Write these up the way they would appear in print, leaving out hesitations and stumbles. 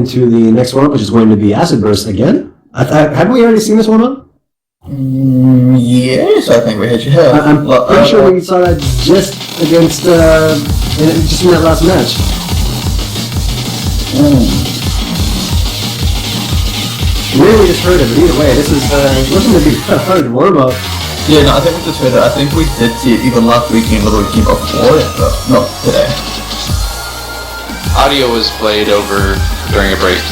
into the next warm-up, which is going to be Acid Burst again. Haven't we already seen this warm-up? Yes, I think we have. I'm pretty sure we saw that just against, just in that last match. Maybe we just heard it, but either way, this is looking to be a hard warm-up. Yeah, no, I think we just heard it. I think we did see it even last weekend or the weekend before, but not today. Audio was played over during a break.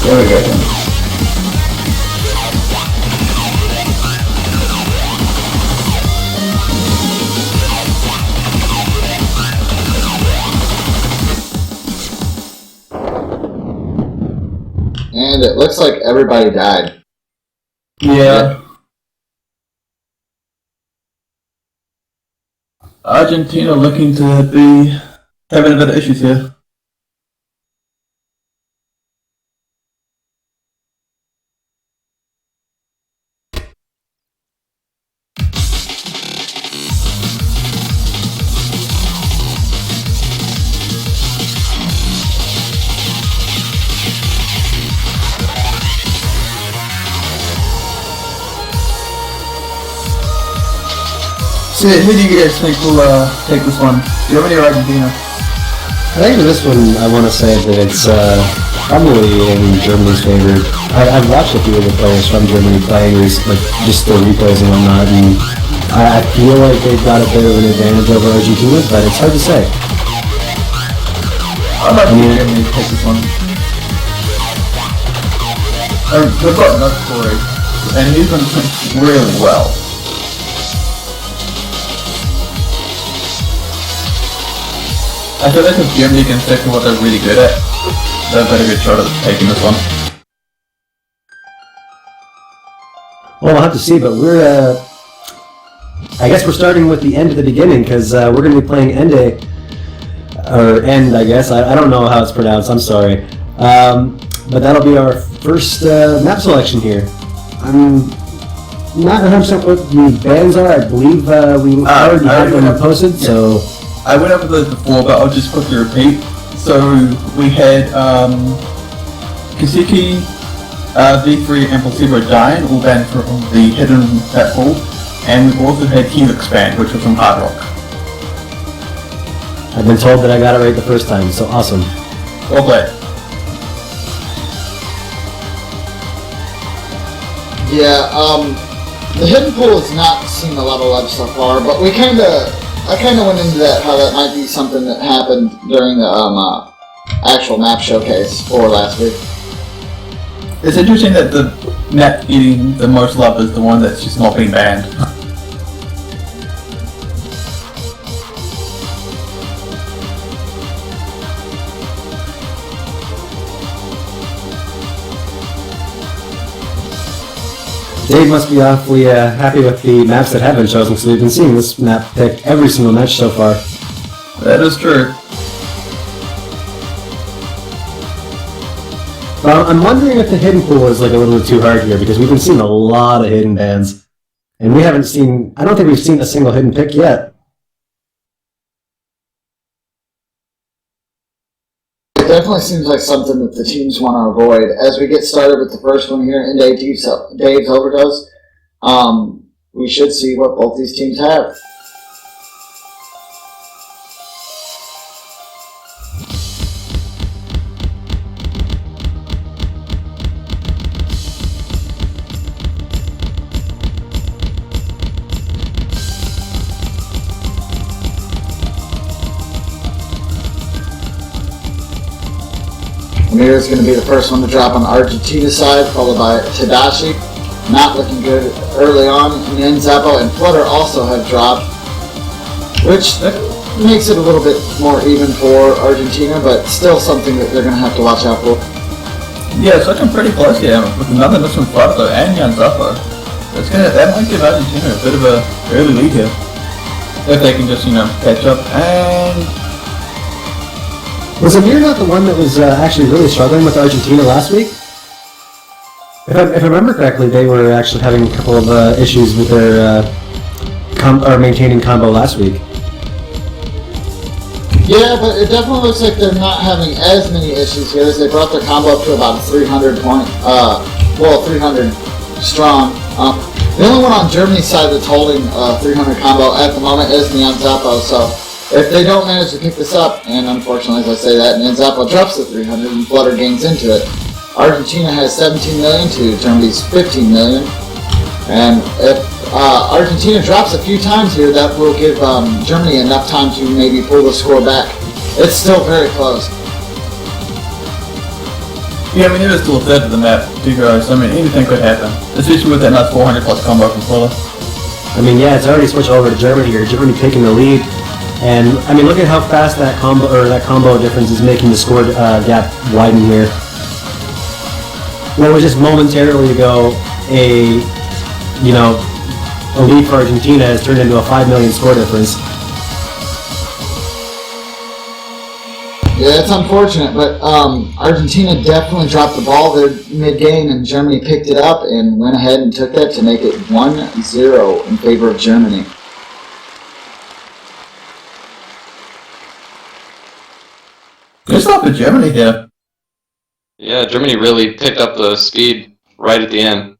There we go then. And it looks like everybody died. Yeah. Argentina looking to be having a bit of issues here. So who do you guys think will take this one? Germany or Argentina? I think for this one, I want to say that it's probably in Germany's favor. I've watched a few of the players from Germany playing like just the replays and whatnot, and I feel like they've got a bit of an advantage over Argentina, but it's hard to say. I'd like to see Germany take this one. They've got enough story, and he's been playing really well. I feel like if Germany can stick to what they're really good at, they've got a good shot at taking this one. Well, we'll have to see, but we're, I guess we're starting with the end of the beginning, because we're going to be playing End, I guess. I don't know how it's pronounced, I'm sorry. But that'll be our first map selection here. I'm not 100% what the bands are. I believe we already have them posted, so... I went over those before, but I'll just quickly repeat. So we had Kaseki, V3 and Placebo Giant all banned from the hidden map pool, and we've also had Helix banned, which was from Hard Rock. I've been told that I got it right the first time, so awesome. Well played. Yeah, the hidden pool has not seen a lot of love so far, but I kind of went into that, how that might be something that happened during the actual map showcase for last week. It's interesting that the map getting the most love is the one that's just not being banned. Dave must be awfully happy with the maps that have been chosen, because we've been seeing this map pick every single match so far. That is true. Well, I'm wondering if the hidden pool is like a little bit too hard here, because we've been seeing a lot of hidden bans. And we haven't seen, I don't think we've seen a single hidden pick yet. It definitely seems like something that the teams want to avoid. As we get started with the first one here in Dave's Overdose, we should see what both these teams have. Amir's going to be the first one to drop on the Argentina side, followed by Tadashi. Not looking good early on. And then Zappo and Flutter also have dropped, which makes it a little bit more even for Argentina, but still something that they're going to have to watch out for. Yeah, it's looking pretty close here, with another miss from Flutter and Jan Zappo. That might give Argentina a bit of a early lead here. If they can just, catch up. And Was Amir not the one that was actually really struggling with Argentina last week? If I remember correctly, they were actually having a couple of issues with their maintaining combo last week. Yeah, but it definitely looks like they're not having as many issues here as they brought their combo up to about 300 point, 300 strong. The only one on Germany's side that's holding 300 combo at the moment is Nyanzapo, so if they don't manage to pick this up, and unfortunately as I say that, Nyanzapo drops to 300 and Flutter gains into it. Argentina has 17 million to Germany's 15 million, and if Argentina drops a few times here, that will give Germany enough time to maybe pull the score back. It's still very close. Yeah, I mean, it is still a third of the map, to be honest. I mean, anything could happen. Especially with that nice 400 plus combo from Fuller. I mean, yeah, it's already switched over to Germany here. Germany taking the lead. And, I mean, look at how fast that combo difference is making the score gap widen here. When it was just momentarily ago, a lead for Argentina has turned into a 5 million score difference. Yeah, it's unfortunate, but Argentina definitely dropped the ball there mid-game, and Germany picked it up and went ahead and took that to make it 1-0 in favor of Germany. Good stuff for Germany here. Yeah, Germany really picked up the speed right at the end.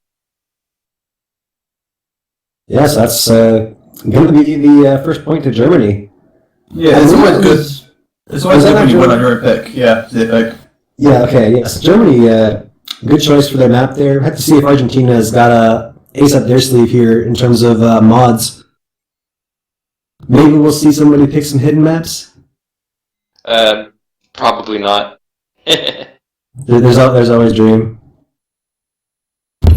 Yes, that's going to be the first point to Germany. Yeah, it's always good. It's always good when you win on your pick. Yeah, their pick. Yeah, okay, yes. Germany, good choice for their map there. Have to see if Argentina has got a ace up their sleeve here in terms of mods. Maybe we'll see somebody pick some hidden maps. Probably not. There's always dream.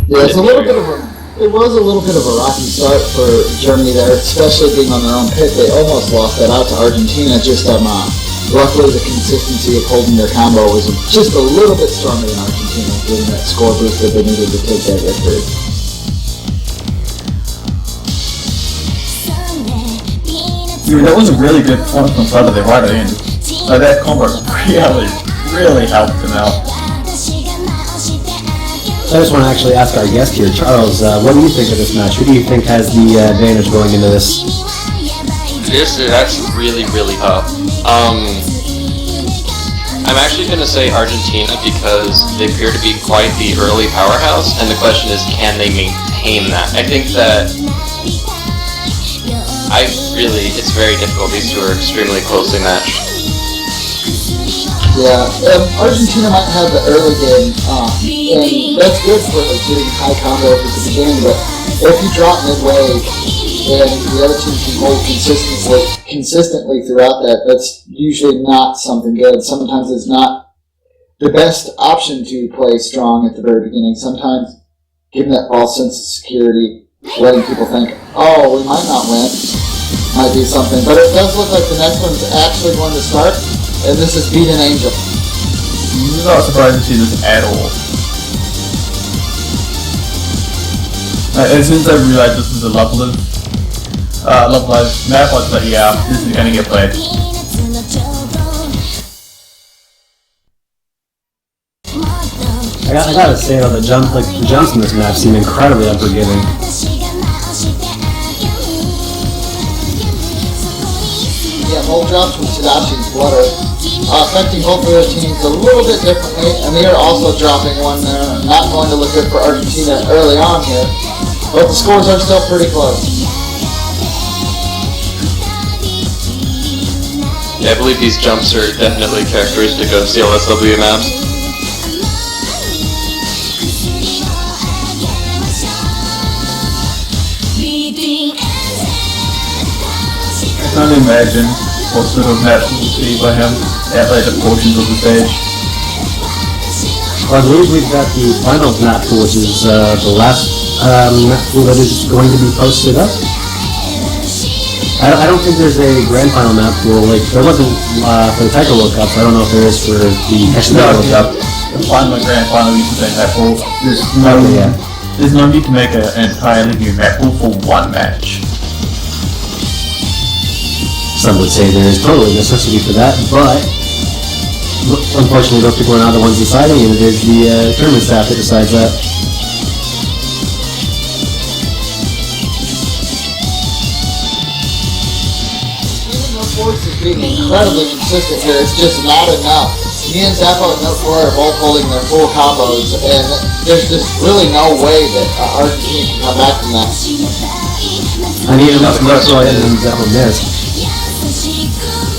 Yeah, it was a little bit of a rocky start for Germany there, especially being on their own pick. They almost lost that out to Argentina. Just luckily the consistency of holding their combo was just a little bit stronger than Argentina, getting that score boost that they needed to take that victory. Dude, that was a really good point from Flutter there right at the end. That combo really helped them out. I just want to actually ask our guest here, Charles, what do you think of this match? Who do you think has the advantage going into this? That's really tough. I'm actually going to say Argentina because they appear to be quite the early powerhouse, and the question is, can they maintain that? I think that it's very difficult. These two are extremely closely matched. Yeah, Argentina might have the early game, and that's good for getting high combos at the beginning, but if you drop midway and the other team can hold consistently throughout that, that's usually not something good. Sometimes it's not the best option to play strong at the very beginning. Sometimes giving that false sense of security, letting people think, oh, we might not win, might be something. But it does look like the next one's actually going to start. And this is Beat an Angel. I'm not surprised to see this at all. As soon as I realized this is a Love Live map, I was like, yeah, this is gonna get played. I gotta say though, the jumps in this map seem incredibly unforgiving. Yeah, hold drops with Tadashi and Flutter, affecting both of their teams a little bit differently, and they are also dropping one there. Not going to look good for Argentina early on here, but the scores are still pretty close. Yeah, I believe these jumps are definitely characteristic of CLSW maps. I can't imagine what sort of match we'll see by him at later portions of the stage. Well, I believe we've got the finals map pool, which is the last map pool that is going to be posted up. I don't think there's a grand final map pool. Like there wasn't for the Taiko World Cup, so I don't know if there is for the National World Cup. The final and grand final used to be map pool. There's no need to make an entirely new map pool for one match. Some would say there is totally necessity for that, but unfortunately those people are not the ones deciding, and it is the tournament staff that decides that. Even though Force is being incredibly consistent here. It's just not enough. Me and Zappo and Nokora are both holding their full combos, and there's just really no way that Argentina can come back from that. I need to look so I didn't Zappo miss.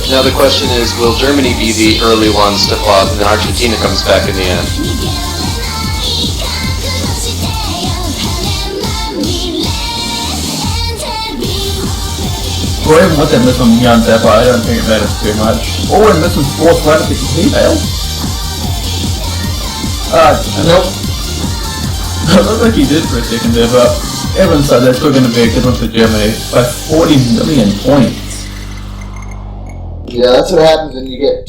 Now the question is, will Germany be the early ones to flop and then Argentina comes back in the end? Or even with him missing Jan Zappa, I don't think it matters too much. Or him missing 4 flat because he failed. Nope. It looked like he did for a second there, but everyone said that's still going to be a good one for Germany by 40 million points. Yeah, that's what happens when you get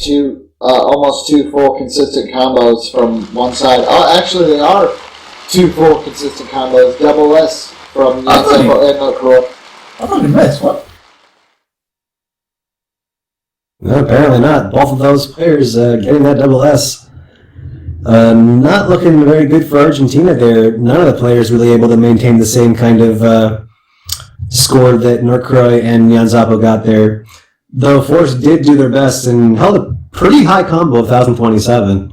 almost two full consistent combos from one side. Oh, actually, they are 2 full consistent combos. Double S from Jan Zappa and Nokora. I thought he missed, what? No, apparently not. Both of those players getting that double S. Not looking very good for Argentina there. None of the players really able to maintain the same kind of score that Norcroy and Jan Zappo got there. Though Force did do their best and held a pretty high combo of 1,027.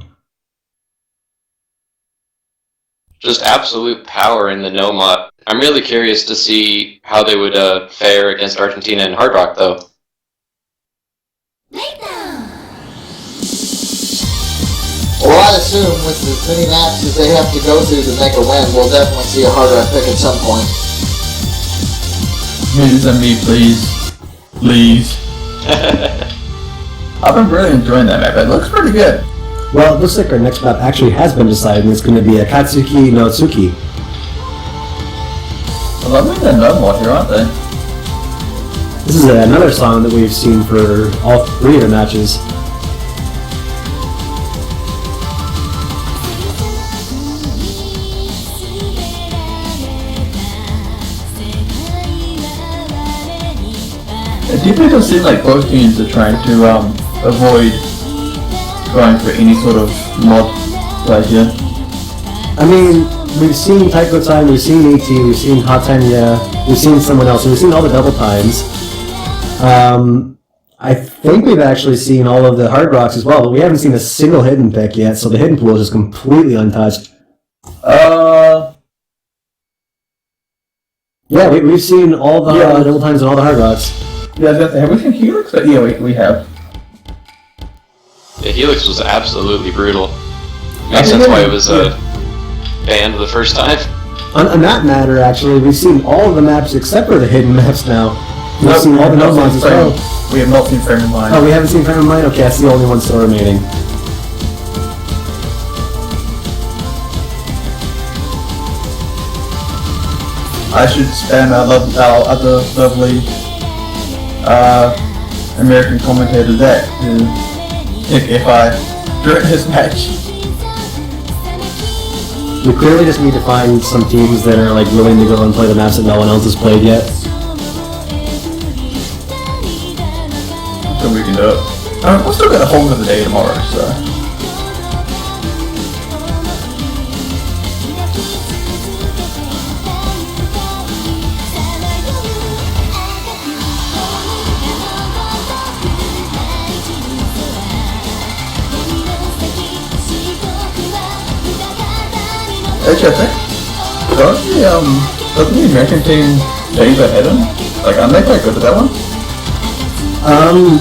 Just absolute power in the no mod. I'm really curious to see how they would fare against Argentina in Hard Rock, though. Well, I assume with as many maps as they have to go through to make a win, we'll definitely see a hard rock pick at some point. Me, please. Please. I've been really enjoying that map. It looks pretty good. Well, it looks like our next map actually has been decided, and it's going to be a Katsuki no Tsuki. Well, I'm in the no mod here, aren't they? This is another song that we've seen for all 3 of the matches. It definitely does seem like both teams are trying to avoid going for any sort of mod play here. I mean, we've seen Taiko Time, we've seen AT, we've seen Hot Tanya, we've seen someone else, we've seen all the double times. I think we've actually seen all of the Hard Rocks as well, but we haven't seen a single hidden pick yet, so the hidden pool is just completely untouched. Yeah, we've seen all the double times and all the Hard Rocks. Yeah, have we seen Helix? Yeah, we have. Yeah, Helix was absolutely brutal. Makes sense why it was banned the first time. On that matter, actually, we've seen all of the maps except for the hidden maps now. We've seen all the no mods as well. We have not seen Frame of Mind. Oh, we haven't seen Frame of Mind? Okay, that's the only one still remaining. I should spam our other lovely American commentator Zach to pick FI during his match. We clearly just need to find some teams that are like willing to go and play the maps that no one else has played yet. So we can do it. We'll still got a whole other day tomorrow, so. Actually, I think doesn't the American team favor Hidden? Like, aren't they quite good at that one? I'm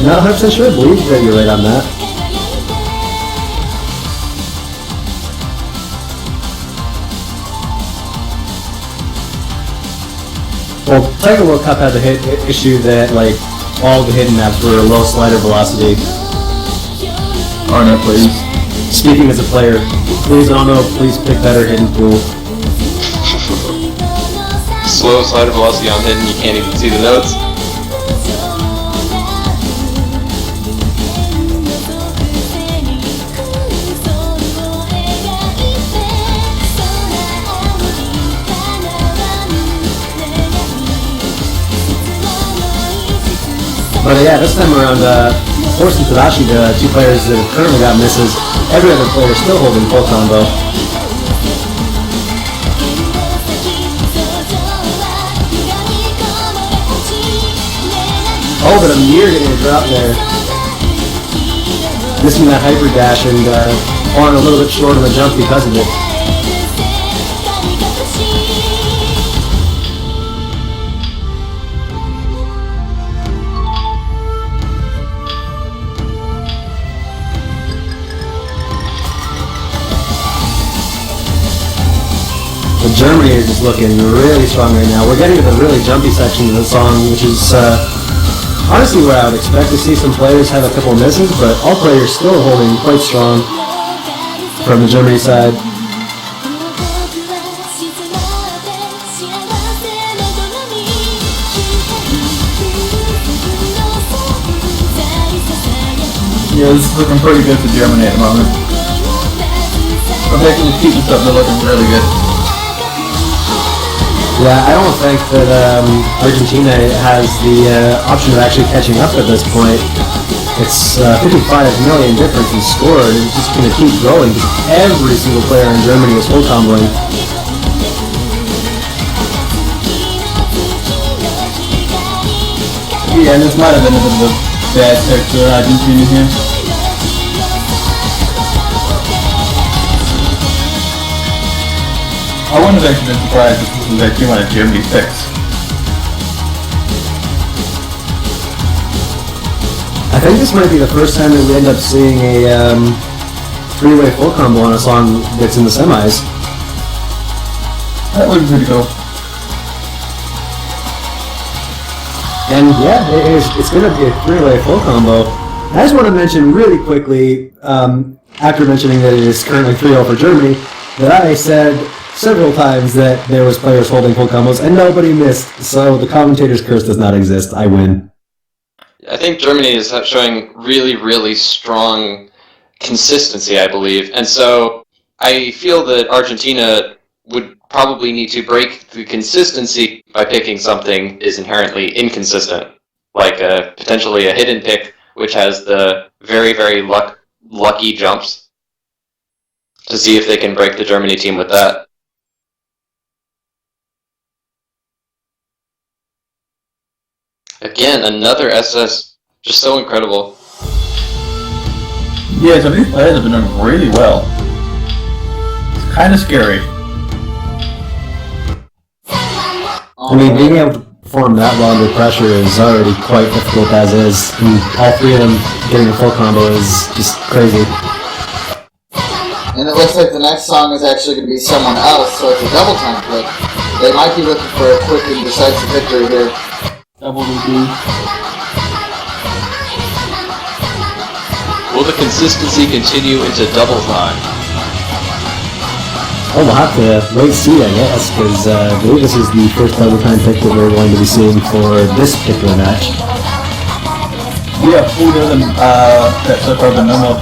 not 100% sure. I believe that you're right on that. Well, Tiger World Cup had the issue that like all the hidden maps were low slider velocity. Oh no, please. Speaking as a player, please, oh no, please pick better hidden pool. Slow slider velocity on hidden, you can't even see the notes. But yeah, this time around, Force and Tadashi, the 2 players that have currently got misses, every other player still holding full combo. Oh, but I'm near getting a drop there. Missing that hyper dash and falling a little bit short on the jump because of it. But Germany is just looking really strong right now. We're getting to the really jumpy section of the song, which is honestly where I would expect to see some players have a couple misses, but all players still holding quite strong from the Germany side. Yeah, this is looking pretty good for Germany at the moment. If they can just keep this up, they're looking really good. Yeah, I don't think that Argentina has the option of actually catching up at this point. It's 55 million difference in score, and it's just going to keep growing because every single player in Germany is full comboing. Yeah, and this might have been a bit of a bad pick for Argentina here. I wouldn't have actually been surprised if this was actually one of Germany's picks. I think this might be the first time that we end up seeing a three-way full combo on a song that's in the semis. That would be pretty cool. And yeah, it's going to be a three-way full combo. I just want to mention really quickly, after mentioning that it is currently 3-0 for Germany, that I said several times that there was players holding full combos and nobody missed, so the commentator's curse does not exist. I win. I think Germany is showing really, really strong consistency, I believe. And so I feel that Argentina would probably need to break the consistency by picking something that is inherently inconsistent, like potentially a hidden pick, which has the very, very lucky jumps, to see if they can break the Germany team with that. Again, another SS, just so incredible. Yeah, some of these players have been doing really well. It's kind of scary. I mean, being able to perform that well under pressure is already quite difficult as is. And all three of them getting a full combo is just crazy. And it looks like the next song is actually going to be someone else, so it's a double time click. They might be looking for a quick and decisive victory here. Double DP. Will the consistency continue into double time? Oh, we'll have to wait and see, I guess, because I believe this is the first double time pick that we're going to be seeing for this particular match. Yeah, older than that so far, but no more.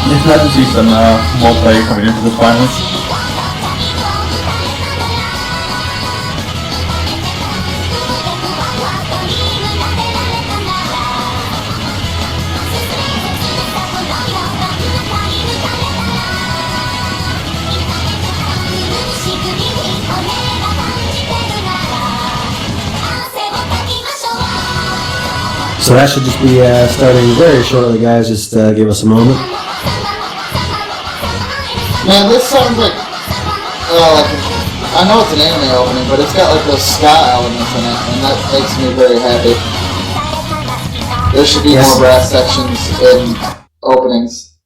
It's nice to see some more players coming into the finals. So that should just be starting very shortly, guys. Just give us a moment. Man, this sounds like I know it's an anime opening, but it's got like those ska elements in it, and that makes me very happy. There should be more brass sections in openings.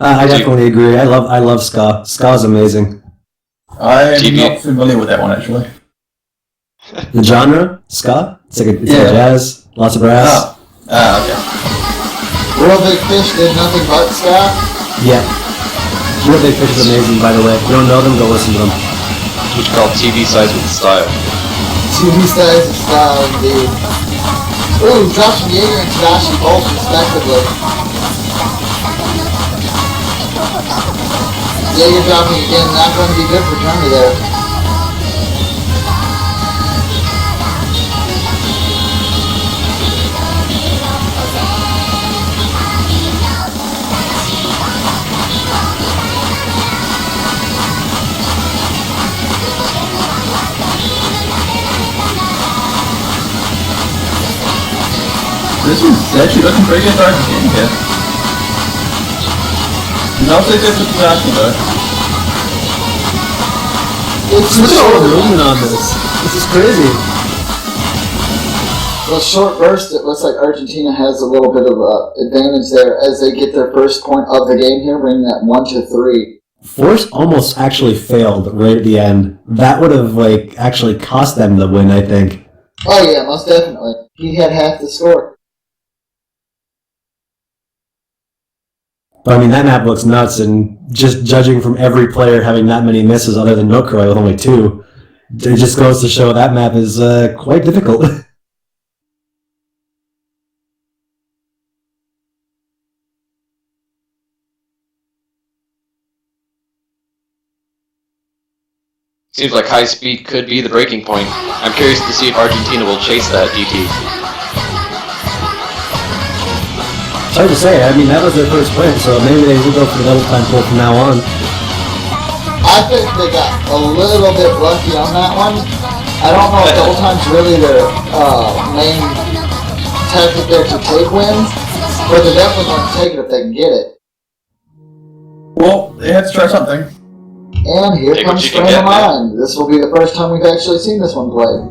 I definitely agree. I love ska. Ska is amazing. I'm not familiar with that one actually. The genre, ska. It's like a jazz, lots of brass. Okay. Real Big Fish did nothing but ska. Yeah. Real Big Fish is amazing, by the way. If you don't know them, go listen to them. Which is called TV Size with Style. TV size of style, indeed. Ooh, drops from Jaeger and Tadashi both respectively. Jaeger dropping again, not going to be good for Germany there. This is actually looking pretty good for Argentina here. Not so good for Tadashi though. It's Look at all the short, movement on this. This is crazy. a short burst. It looks like Argentina has a little bit of advantage there as they get their first point of the game here, bringing that 1-3. Force almost actually failed right at the end. That would have actually cost them the win, I think. Oh yeah, most definitely. He had half the score. But I mean, that map looks nuts, and just judging from every player having that many misses other than Nokroy with only 2, it just goes to show that map is quite difficult. Seems like high speed could be the breaking point. I'm curious to see if Argentina will chase that DT. It's hard to say. I mean, that was their first win, so maybe they will go for the double time pull from now on. I think they got a little bit lucky on that one. I don't know if double time's really their main tactic there to take wins, but they're definitely going to take it if they can get it. Well, they had to try something. And here Take comes what you can Frame of get, man. Mind. This will be the first time we've actually seen this one played.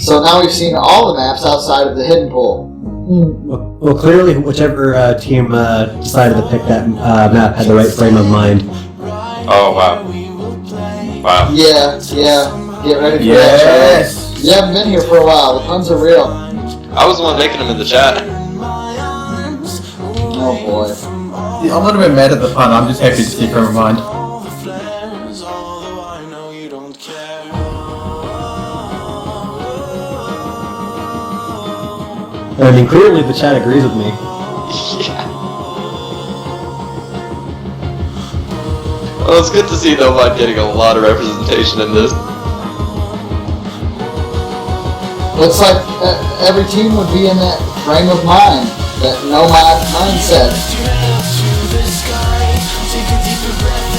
So now we've seen all the maps outside of the hidden pool. Well, clearly, whichever team decided to pick that map had the right frame of mind. Oh, wow. Wow. Yeah. Get ready for that, Yes! Charles. You haven't been here for a while. The puns are real. I was the one making them in the chat. Oh boy. Yeah, I'm a little bit mad at the pun, I'm just happy to see Frame of Mind. I mean, clearly the chat agrees with me. Yeah. Well, it's good to see Nomad getting a lot of representation in this. Looks like every team would be in that frame of mind, that nomad mindset.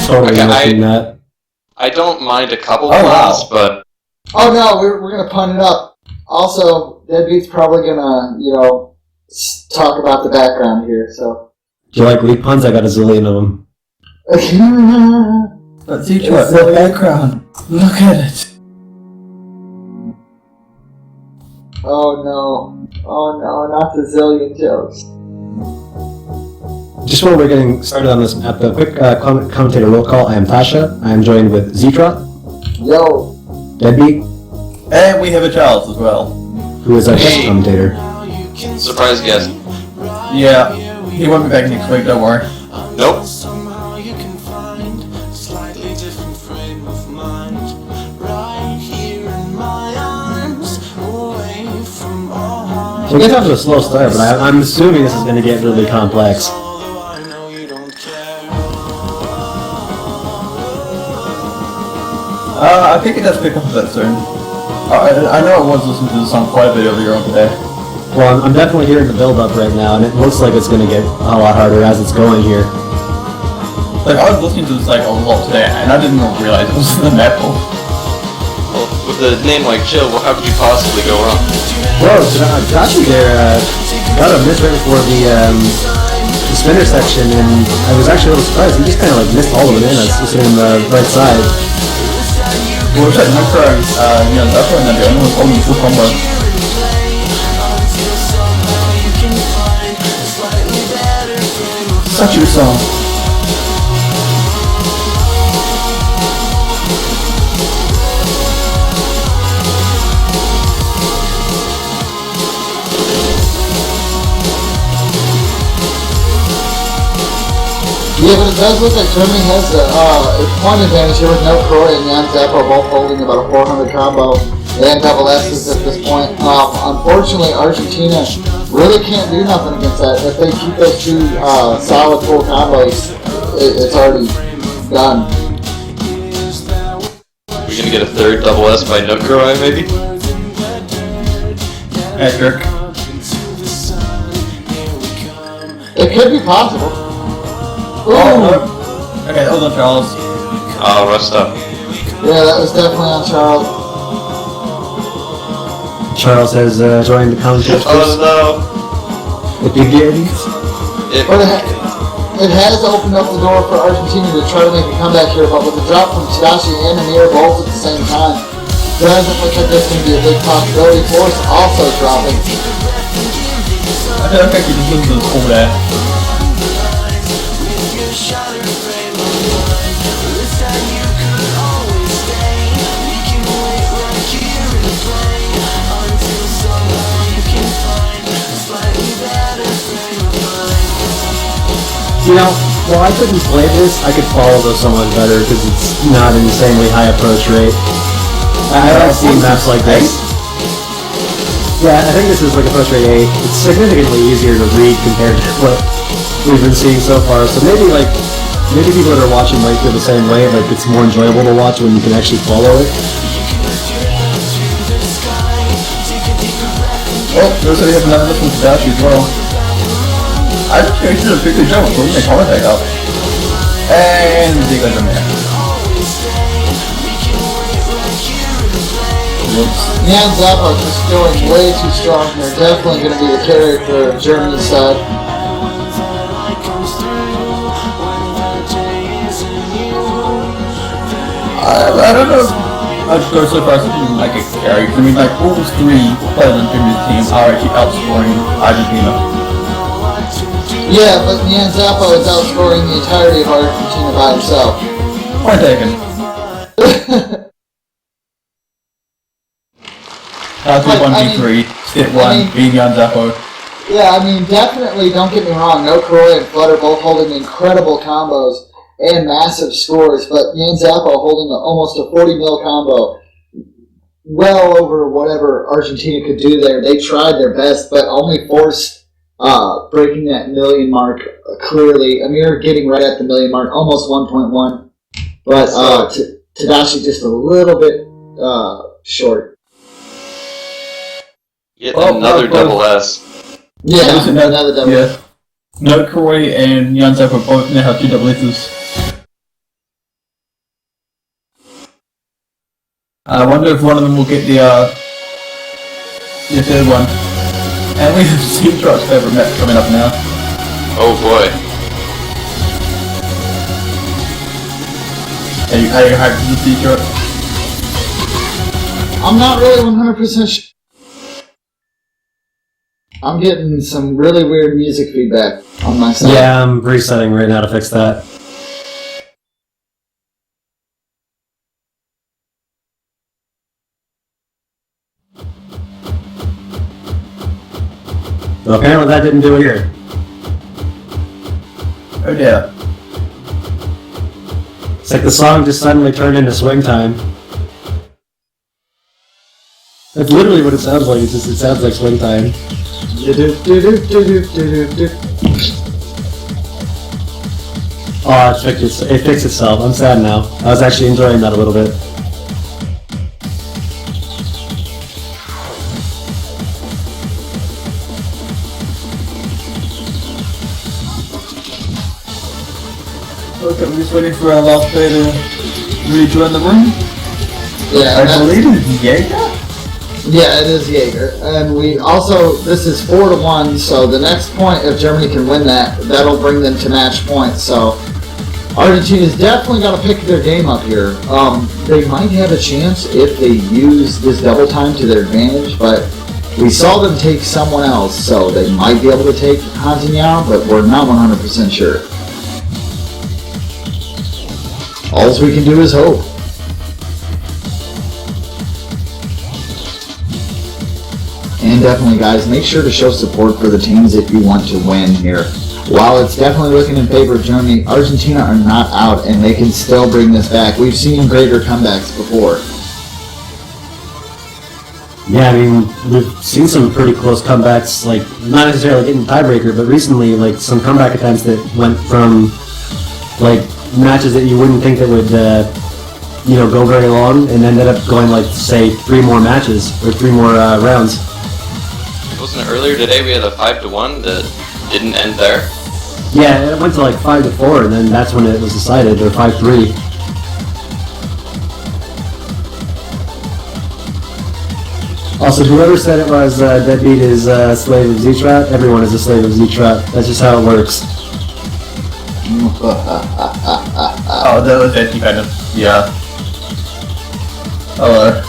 Totally Okay, missing that. I don't mind a couple Oh, wow. puns, but Oh no, we're gonna pun it up. Also, Deadbeat's probably gonna, talk about the background here, so. Do you like weak puns? I got a zillion of them. Let's see what the background. Look at it. Oh no, not the zillion jokes. Just while we're getting started on this map, a quick commentator roll call. I am Tasha. I am joined with Zetra, Yo, Deadbeat, And we have a Charles as well. who is our guest Hey. commentator. surprise guest. Yeah, he won't be back next week, don't worry. Nope. So we get off to a slow start, but I'm assuming this is going to get really complex. I think it does pick up a bit soon. I know I was listening to the song quite a bit earlier on today. Well, I'm definitely hearing the build-up right now, and it looks like it's going to get a lot harder as it's going here. Like, I was listening to this like a lot today, and I didn't even realize it was in the metal. Well, with a name like Chill, well, how could you possibly go wrong? Whoa, Tashi there got a miss right before the spinner section, and I was actually a little surprised. He just kind of missed all the bananas, sitting on the right side. Well, it's like Nukro, Nukro and then the other one's holding the full combo. Such a good song. yeah, but it does look like Germany has a point advantage here with No Croy and Jan Zappo both holding about a 400 combo and double S's at this point. Unfortunately, Argentina really can't do nothing against that. If they keep those two solid full combos, it's already done. We're gonna get a third double S by Nukroy, maybe? Jerk. It could be possible. Ooh. Oh, okay, hold on, Charles. Oh, rest up. Yeah, that was definitely on Charles. Charles has joined the contest. Oh no! It begins. But it has opened up the door for Argentina to try to make a comeback here, but with the drop from Tadashi and Amir both at the same time, doesn't look like this is going to be a big possibility. Force also dropping. I feel like I could just listen to this all there. You know, while I couldn't play this, I could follow this so much better because it's not an insanely high approach rate. I like seeing maps like this. Yeah, I think this is like approach rate 8. It's significantly easier to read compared to what we've been seeing so far. So maybe people that are watching might feel the same way. Like it's more enjoyable to watch when you can actually follow it. Oh, looks like we have another one from Tadashi as well. I think I should have picked the jump before we make contact up. And there goes the man. Jan Zappa just going way too strong here. Definitely going to be the carrier for Germany's side. I don't know. I'd go so far as to like a carry. I mean, like all 3 players on Germany's team are actually outscoring Argentina. Yeah, but Jan Zappa is outscoring the entirety of Argentina by himself. Point taken. 1v3, step 1, being Jan Zappa. Yeah, I mean, definitely, don't get me wrong, No Croy and Flutter both holding incredible combos and massive scores, but Jan Zappa holding almost a 40 mil combo, well over whatever Argentina could do there. They tried their best, but only forced breaking that million mark clearly. Amir getting right at the million mark, almost 1.1. But Tadashi just a little bit short. Yet another double S. Yeah, another double S. Yeah. No Croy and Jan Zappa both now have 2 double S's. I wonder if one of them will get the third one. And we have Seatrot's favourite match coming up now. Oh boy. Are you hyped for the Seatrot? I'm not really 100% sure. I'm getting some really weird music feedback on my side. Yeah, I'm resetting right now to fix that. Well, apparently that didn't do it here. Oh dear. It's like the song just suddenly turned into swing time. That's literally what it sounds like. It sounds like swing time. Oh, it fixed itself. I'm sad now. I was actually enjoying that a little bit. Okay, we're just waiting for our last player to rejoin the room. Yeah, I believe it's Jaeger? Yeah, it is Jaeger. And we also, this is 4-1, so the next point, if Germany can win that, that'll bring them to match point. So Argentina's definitely got to pick their game up here. They might have a chance if they use this double time to their advantage, but we saw them take someone else, so they might be able to take Hantinyao, but we're not 100% sure. All we can do is hope. And definitely, guys, make sure to show support for the teams if you want to win here. While it's definitely looking in favor of Germany, Argentina are not out, and they can still bring this back. We've seen greater comebacks before. Yeah, I mean, we've seen some pretty close comebacks, like, not necessarily getting tiebreaker, but recently, like, some comeback attempts that went from, like, matches that you wouldn't think that would, go very long, and ended up going, like, say, 3 more matches, or 3 more rounds. Wasn't it earlier today we had a 5-1 that didn't end there? Yeah, it went to like 5-4, and then that's when it was decided, or 5-3. Also, whoever said it was Deadbeat is a slave of Z-Trap, everyone is a slave of Z-Trap. That's just how it works. Oh, that was actually kind of, yeah. Hello.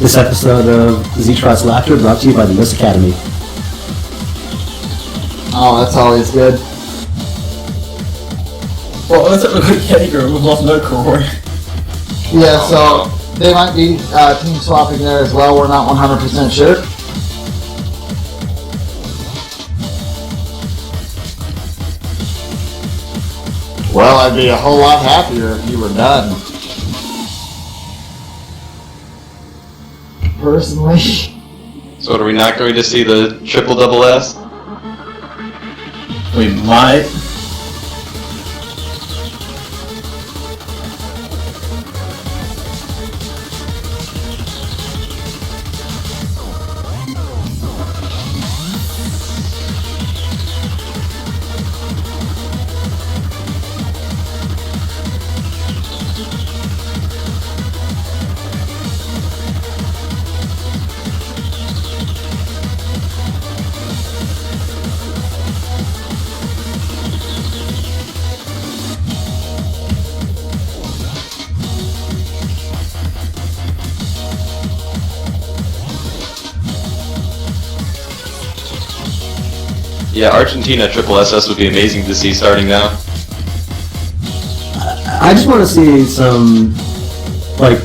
This episode of Z-Trot's Laughter brought to you by the Miss Academy. Oh, that's always good. Well, let's have a quick Jaeger. We've lost no Corey. Yeah, so they might be team swapping there as well. We're not 100% sure. Well, I'd be a whole lot happier if you were done. Personally. So are we not going to see the triple double S? We might. Yeah, Argentina triple SS would be amazing to see starting now. I just want to see some, like,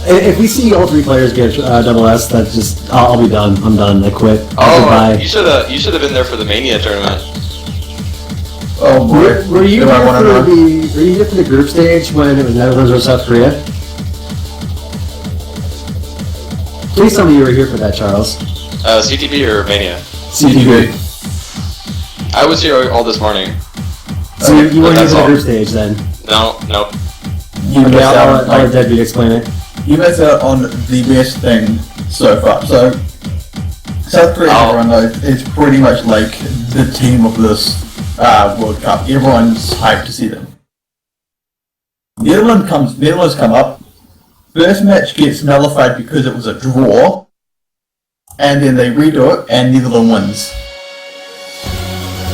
if we see all three players get double S, that's just, I'll be done. I'm done. I quit. Oh, you should have been there for the Mania tournament. Oh boy. Were you here for the group stage when it was Netherlands or South Korea? Please tell me you were here for that, Charles. CTB or Mania? CTB. I was here all this morning. So you weren't here for the group stage then? No. You missed out. I'll let Deadbeat explain it. You missed out on the best thing so far. So, South Korea, everyone knows, is pretty much like the team of this World Cup. Everyone's hyped to see them. Netherlands come up. First match gets nullified because it was a draw, and then they redo it, and Netherlands wins.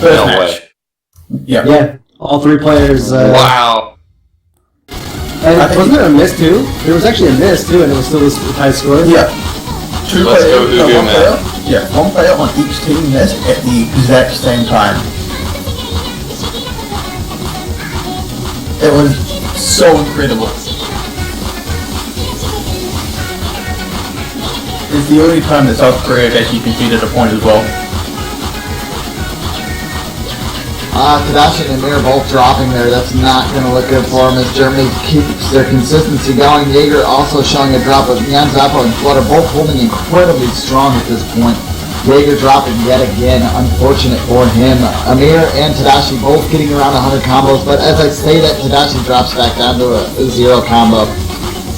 First No match. way. Yeah. Yeah, all three players. Wow. And wasn't there a miss too? There was actually a miss too, and it was still this high score. Yeah. Two Let's go players, Ugu, one man. player. Yeah, one player on each team missed at the exact same time. It was so incredible. It's the only time that South Korea has actually conceded a point as well. Tadashi and Amir both dropping there. That's not going to look good for them as Germany keeps their consistency going. Jaeger also showing a drop of Jan Zappo and Flutter both holding incredibly strong at this point. Jaeger dropping yet again, unfortunate for him. Amir and Tadashi both getting around 100 combos, but as I say that, Tadashi drops back down to a 0 combo.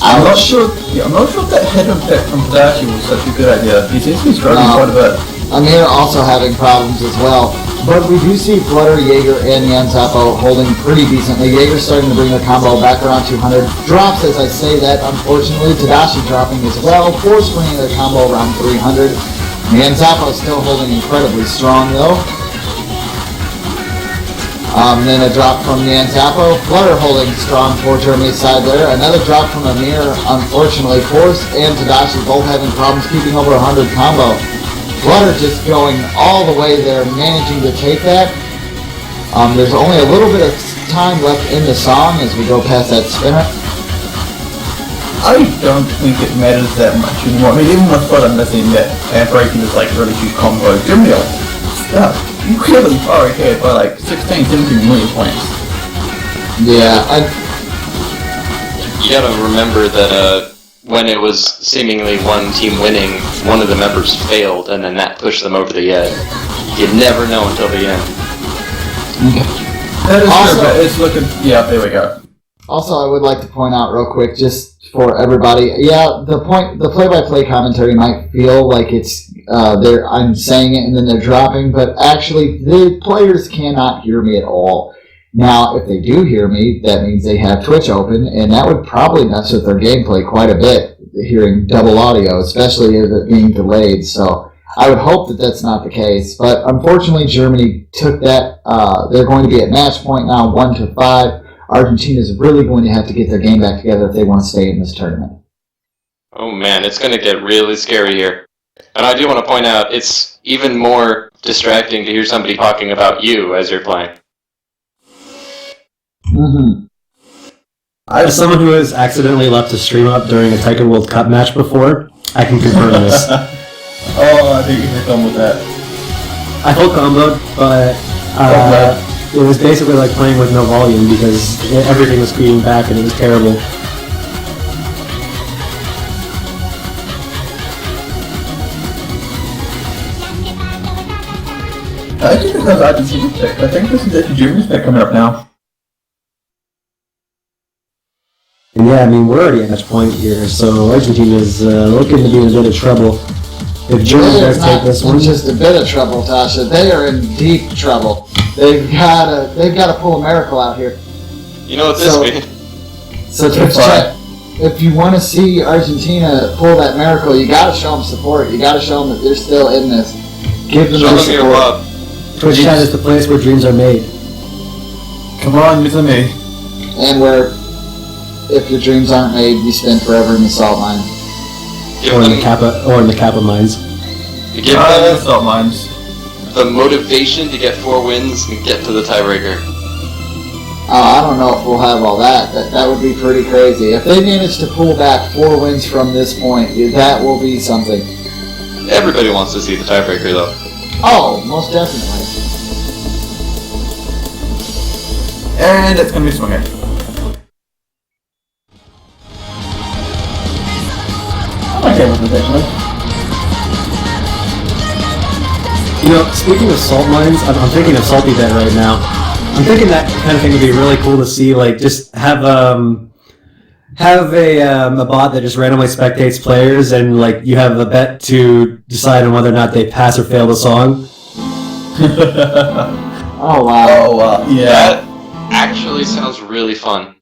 I'm not sure if that head impact from Tadashi was such a good idea. He seems to be struggling quite a bit. Amir also having problems as well. But we do see Flutter, Jaeger, and Jan Zappo holding pretty decently. Jaeger's starting to bring the combo back around 200. Drops as I say that, unfortunately. Tadashi dropping as well. Force bringing their combo around 300. Jan Zappo still holding incredibly strong though. Then a drop from Jan Zappo. Flutter holding strong for Germany's side there. Another drop from Amir, unfortunately. Force and Tadashi both having problems keeping over 100 combo. Flutter just going all the way there, managing to take that. There's only a little bit of time left in the song as we go past that spinner. I don't think it matters that much anymore. I mean, even with Flutter missing that and breaking this like really huge combo, Germany are stuck. Incredibly far ahead by like 16, 17 million points. Yeah, You gotta remember that when it was seemingly one team winning, one of the members failed, and then that pushed them over the edge. You never know until the end. That is Also- true, but it's looking... Yeah, there we go. Also, I would like to point out real quick, just for everybody, yeah, the play-by-play commentary might feel like it's I'm saying it and then they're dropping, but actually the players cannot hear me at all. Now, if they do hear me, that means they have Twitch open, and that would probably mess with their gameplay quite a bit, hearing double audio, especially if it being delayed. So I would hope that that's not the case. But unfortunately, Germany took that. They're going to be at match point now, 1-5. Argentina is really going to have to get their game back together if they want to stay in this tournament. Oh man, it's going to get really scary here. And I do want to point out, it's even more distracting to hear somebody talking about you as you're playing. Mm-hmm. As someone who has accidentally left a stream up during a Taika World Cup match before, I can confirm this. I think you should come with that. I full comboed, but it was basically like playing with no volume because everything was feeding back and it was terrible. I think this is Argentina's pick. I think this is actually Germany's pick coming up now. And yeah, I mean, we're already at match point here, so Argentina's looking to be in a bit of trouble. If Germany does take this one, just a bit of trouble, Tasha. They are in deep trouble. They've got to pull a miracle out here. You know what this means? So chat, if you want to see Argentina pull that miracle, you got to show them support. You got to show them that they're still in this. Give them Show the them your support. love. Twitch chat is the place where dreams are made. Come on, Mr. Me. And where, if your dreams aren't made, you spend forever in the salt mine. Or in the Kappa mines. You give them Salt mines. the motivation to get 4 wins and get to the tiebreaker. I don't know if we'll have all that. That would be pretty crazy. If they manage to pull back 4 wins from this point, that will be something. Everybody wants to see the tiebreaker, though. Oh, most definitely. And it's gonna be swinging. I'm okay with this actually. You know, speaking of salt mines, I'm thinking of Salty Bed right now. I'm thinking that kind of thing would be really cool to see, like, just have a bot that just randomly spectates players, and like you have a bet to decide on whether or not they pass or fail the song. Oh wow. Oh wow. Yeah. That actually sounds really fun.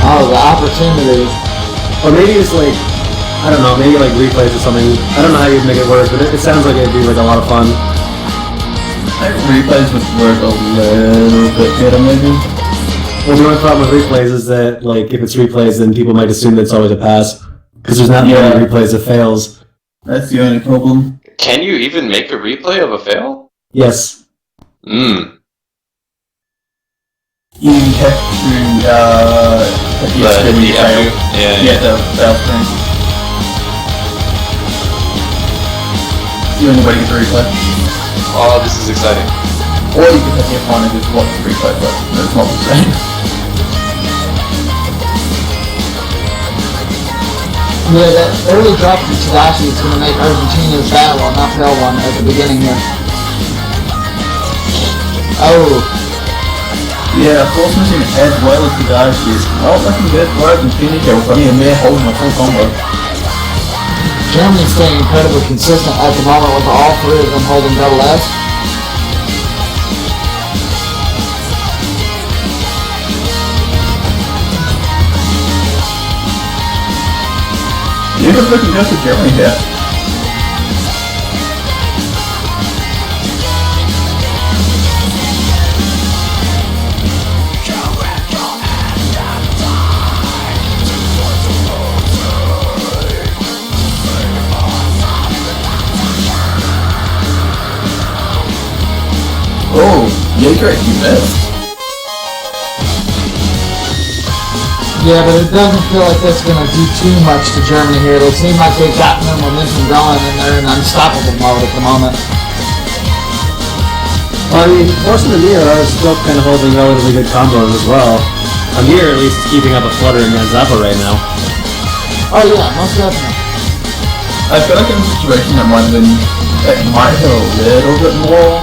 Oh, the opportunities. Or maybe it's like, I don't know, maybe like replays or something. I don't know how you'd make it work, but it sounds like it'd be like a lot of fun. I think replays would work a little bit better maybe. Well, the only problem with replays is that, like, if it's replays, then people might assume that it's always a pass. Because there's not many replays of fails. That's the only problem. Can you even make a replay of a fail? Yes. Hmm. You have to the fail. Yeah. The fail screen. The only way to get the replay. Oh, this is exciting. Or you can have your opponent just watch the replay, but it's not the same. Yeah, that early drop from Tadashi is going to make Argentina's battle an uphill one at the beginning here. Oh. Yeah, force missing as well as Tadashi is not looking good for Argentina here with only a mere holding a full combo. Germany's staying incredibly consistent at the moment with all 3 of them holding double S. You're just looking good for Germany here. Oh, Jaeger actually missed. Yeah, but it doesn't feel like that's going to do too much to Germany here. They seem like they've gotten their momentum going and they're in unstoppable mode at the moment. Well, I mean, Force and Amir are still kind of holding relatively good combos as well. Amir at least is keeping up a flutter against Zappa right now. Oh yeah, most definitely. I feel like in a situation that might have a little bit more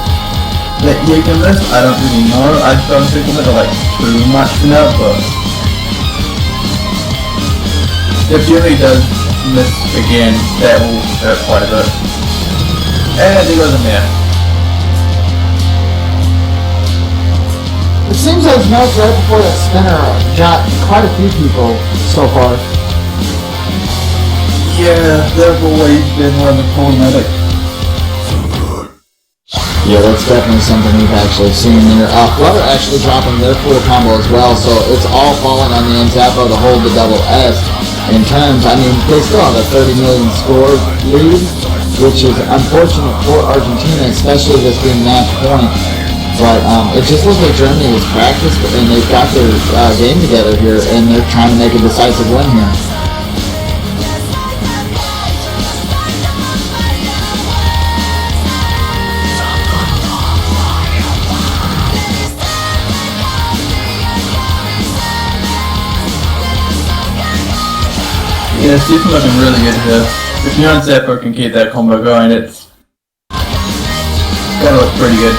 that Jaeger missed. I don't really know. I don't think I'm gonna like too much in that, but If Jimmy does miss again, that will hurt quite a bit. And he goes in there. It seems those notes right before that spinner got quite a few people so far. Yeah, they've always been one of the problematic. Yeah, that's definitely something we've actually seen there. Flutter actually dropping their full combo as well, so it's all falling on the N-Zappo to hold the double S. In terms, I mean, they still have a 30 million score lead, which is unfortunate for Argentina, especially this being match point. But it just looks like Germany was practiced, and they've got their game together here, and they're trying to make a decisive win here. Yeah, Steve's looking really good here. If you and Zappo can keep that combo going, it's gonna look pretty good.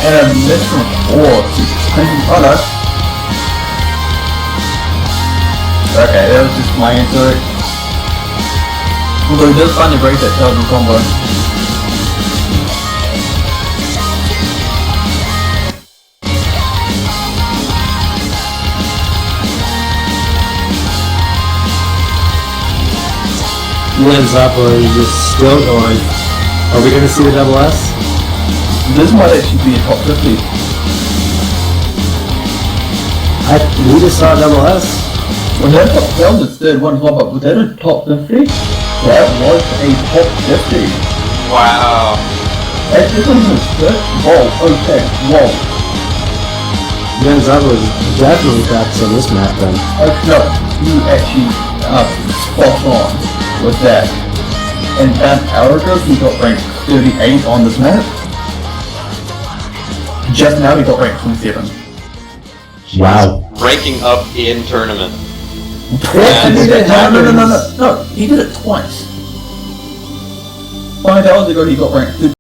And a miss from 4. Oh no. Okay, that was just my answer. Although he does finally break that terrible combo. Zappo is just still going. Are we going to see the double S? This might actually be a top 50. We just saw a double S. When that top 12 is third one flop up, was that a top 50? That was a top 50. Wow. That this one was first. Whoa, okay, whoa. Zappo is definitely practiced on this map then. No, you actually spot on with that. And an hour ago, he got ranked 38 on this map. Just now, he got ranked 27. Wow. Ranking up in tournament. No, he did it twice. 5 hours ago, he got ranked